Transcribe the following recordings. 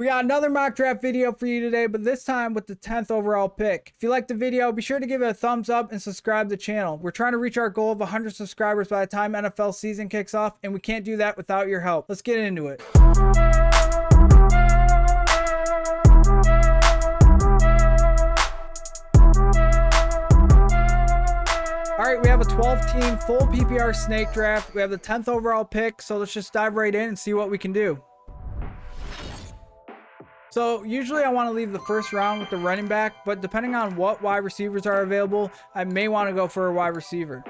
We got another mock draft video for you today, but this time with the 10th overall pick. If you liked the video, be sure to give it a thumbs up and subscribe to the channel. We're trying to reach our goal of 100 subscribers by the time NFL season kicks off, and we can't do that without your help. Let's get into it. All right, we have a 12-team full PPR snake draft. We have the 10th overall pick, so let's just dive right in and see what we can do. So usually I want to leave the first round with the running back, but depending on what wide receivers are available, I may want to go for a wide receiver.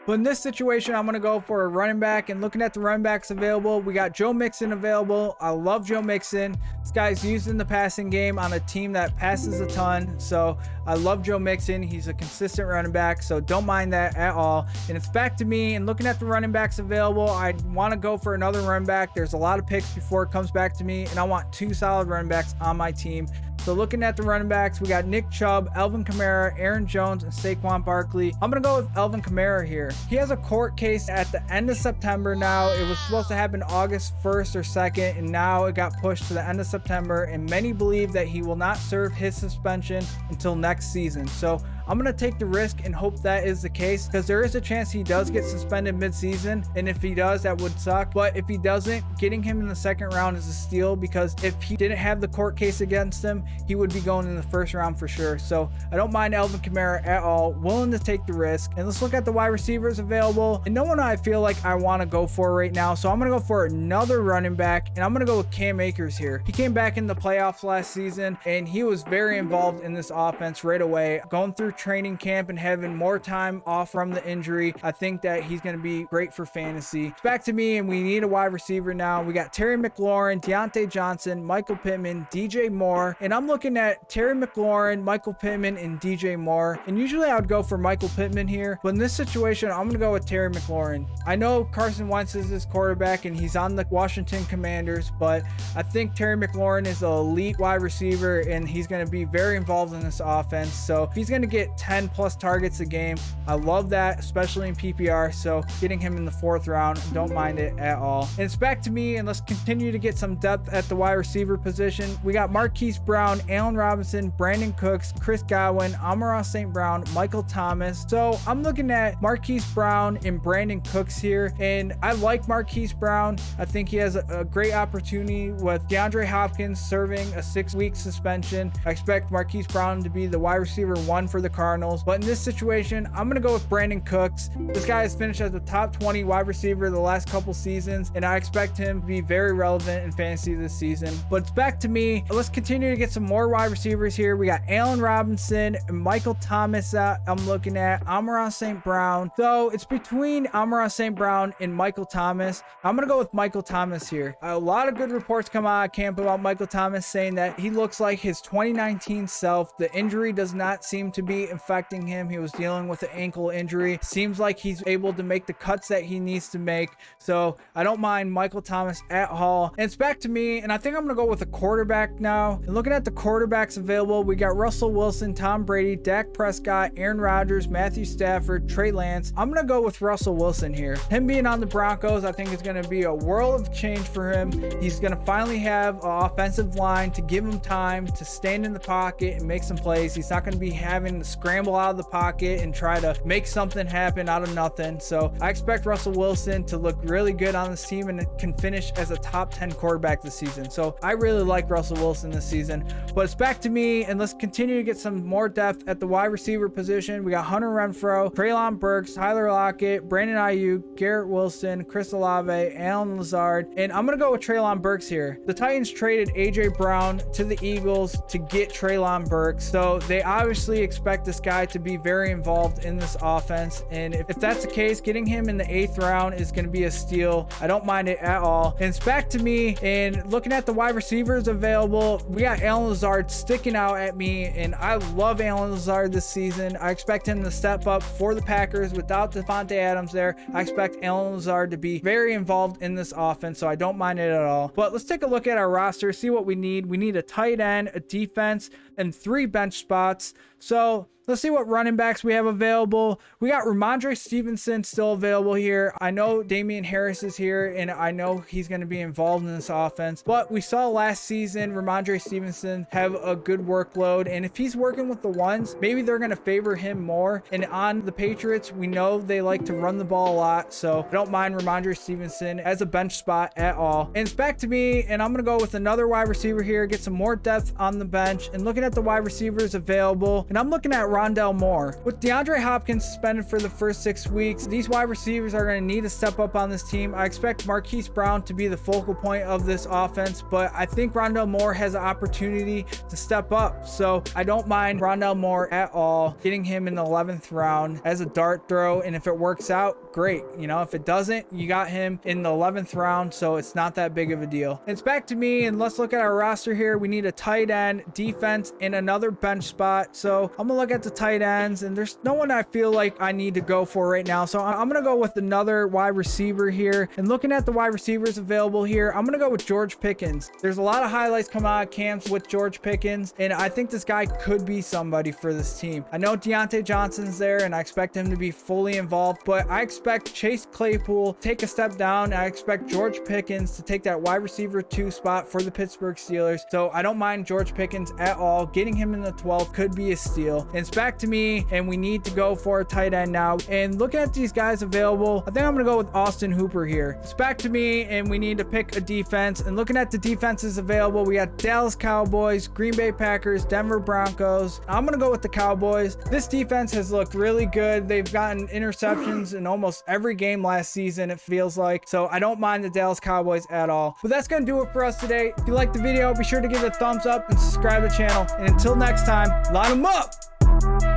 But in this situation, I'm going to go for a running back, and looking at the running backs available, we got Joe Mixon available. I love Joe Mixon. This guy's used in the passing game on a team that passes a ton. So I love Joe Mixon. He's a consistent running back, so don't mind that at all. And it's back to me, and looking at the running backs available, I want to go for another running back. There's a lot of picks before it comes back to me, and I want two solid running backs on my team. So looking at the running backs, we got Nick Chubb, Alvin Kamara, Aaron Jones, and Saquon Barkley. I'm going to go with Alvin Kamara here. He has a court case at the end of September now. It was supposed to happen August 1st or 2nd, and now it got pushed to the end of September, and many believe that he will not serve his suspension until next season. So I'm going to take the risk and hope that is the case, because there is a chance he does get suspended mid-season, and if he does, that would suck. But if he doesn't, getting him in the second round is a steal, because if he didn't have the court case against him, he would be going in the first round for sure. So I don't mind Alvin Kamara at all, willing to take the risk. And let's look at the wide receivers available, and no one I feel like I want to go for right now, so I'm going to go for another running back, and I'm going to go with Cam Akers here. He came back in the playoffs last season, and he was very involved in this offense right away, going through training camp and having more time off from the injury. I think that he's going to be great for fantasy. It's back to me, and we need a wide receiver now. We got Terry McLaurin, Deontay Johnson, Michael Pittman, DJ Moore, and I'm looking at Terry McLaurin, Michael Pittman, and DJ Moore. And usually I would go for Michael Pittman here, but in this situation, I'm going to go with Terry McLaurin. I know Carson Wentz is his quarterback, and he's on the Washington Commanders, but I think Terry McLaurin is an elite wide receiver, and he's going to be very involved in this offense. So if he's going to get 10 plus targets a game, I love that, especially in PPR. So getting him in the fourth round, don't mind it at all. And it's back to me, and let's continue to get some depth at the wide receiver position. We got Marquis Brown, Allen Robinson, Brandon Cooks, Chris Godwin, Amon-Ra St. Brown, Michael Thomas. So I'm looking at Marquis Brown and Brandon Cooks here, and I like Marquis Brown. I think he has a great opportunity with DeAndre Hopkins serving a 6-week suspension. I expect Marquis Brown to be the wide receiver 1 for the Cardinals, but in this situation, I'm going to go with Brandon Cooks. This guy has finished as the top 20 wide receiver the last couple seasons, and I expect him to be very relevant in fantasy this season. But it's back to me. Let's continue to get some more wide receivers here. We got Allen Robinson and Michael Thomas I'm looking at, Amon-Ra St. Brown. So it's between Amon-Ra St. Brown and Michael Thomas. I'm going to go with Michael Thomas here. A lot of good reports come out of camp about Michael Thomas, saying that he looks like his 2019 self. The injury does not seem to be affecting him. He was dealing with an ankle injury. Seems like he's able to make the cuts that he needs to make. So I don't mind Michael Thomas at all. And it's back to me, and I think I'm going to go with a quarterback now. And looking at the quarterbacks available, we got Russell Wilson, Tom Brady, Dak Prescott, Aaron Rodgers, Matthew Stafford, Trey Lance. I'm going to go with Russell Wilson here. Him being on the Broncos, I think is going to be a world of change for him. He's going to finally have an offensive line to give him time to stand in the pocket and make some plays. He's not going to be having to scramble out of the pocket and try to make something happen out of nothing. So I expect Russell Wilson to look really good on this team and can finish as a top 10 quarterback this season. So I really like Russell Wilson this season. But it's back to me, and let's continue to get some more depth at the wide receiver position. We got Hunter Renfrow, Treylon Burks, Tyler Lockett, Brandon Ayuk, Garrett Wilson, Chris Olave, Allen Lazard, and I'm going to go with Treylon Burks here. The Titans traded A.J. Brown to the Eagles to get Treylon Burks, so they obviously expect this guy to be very involved in this offense, and if that's the case, getting him in the 8th round is going to be a steal. I don't mind it at all. And it's back to me, and looking at the wide receivers available, we got Allen Lazard sticking out at me, and I love Allen Lazard this season. I expect him to step up for the Packers. Without Devontae Adams there, I expect Allen Lazard to be very involved in this offense, so I don't mind it at all. But let's take a look at our roster, see what we need. We need a tight end, a defense, and 3 bench spots. So Let's see what running backs we have available. We got Ramondre Stevenson still available here. I know Damian Harris is here, and I know he's going to be involved in this offense. But we saw last season Ramondre Stevenson have a good workload, and if he's working with the ones, maybe they're going to favor him more. And on the Patriots, we know they like to run the ball a lot, so I don't mind Ramondre Stevenson as a bench spot at all. And it's back to me, and I'm going to go with another wide receiver here, get some more depth on the bench. And looking at the wide receivers available, and I'm looking at Rondell Moore. With DeAndre Hopkins suspended for the first 6 weeks, these wide receivers are going to need to step up on this team. I expect Marquis Brown to be the focal point of this offense, but I think Rondell Moore has an opportunity to step up. So I don't mind Rondell Moore at all, getting him in the 11th round as a dart throw. And if it works out, great. You know, if it doesn't, you got him in the 11th round, so it's not that big of a deal. It's back to me, and let's look at our roster here. We need a tight end, defense, and another bench spot. So I'm gonna look at the tight ends, and there's no one I feel like I need to go for right now. So I'm gonna go with another wide receiver here. And looking at the wide receivers available here, I'm gonna go with George Pickens. There's a lot of highlights come out of camps with George Pickens, and I think this guy could be somebody for this team. I know Deontay Johnson's there, and I expect him to be fully involved, but I expect Chase Claypool to take a step down. I expect George Pickens to take that wide receiver 2 spot for the Pittsburgh Steelers. So I don't mind George Pickens at all. Getting him in the 12th could be a steal. And it's back to me, and we need to go for a tight end now. And looking at these guys available, I think I'm going to go with Austin Hooper here. It's back to me, and we need to pick a defense. And looking at the defenses available, we got Dallas Cowboys, Green Bay Packers, Denver Broncos. I'm going to go with the Cowboys. This defense has looked really good. They've gotten interceptions in almost every game last season, it feels like. So I don't mind the Dallas Cowboys at all. But that's going to do it for us today. If you liked the video, be sure to give it a thumbs up and subscribe to the channel. And until next time, line them up!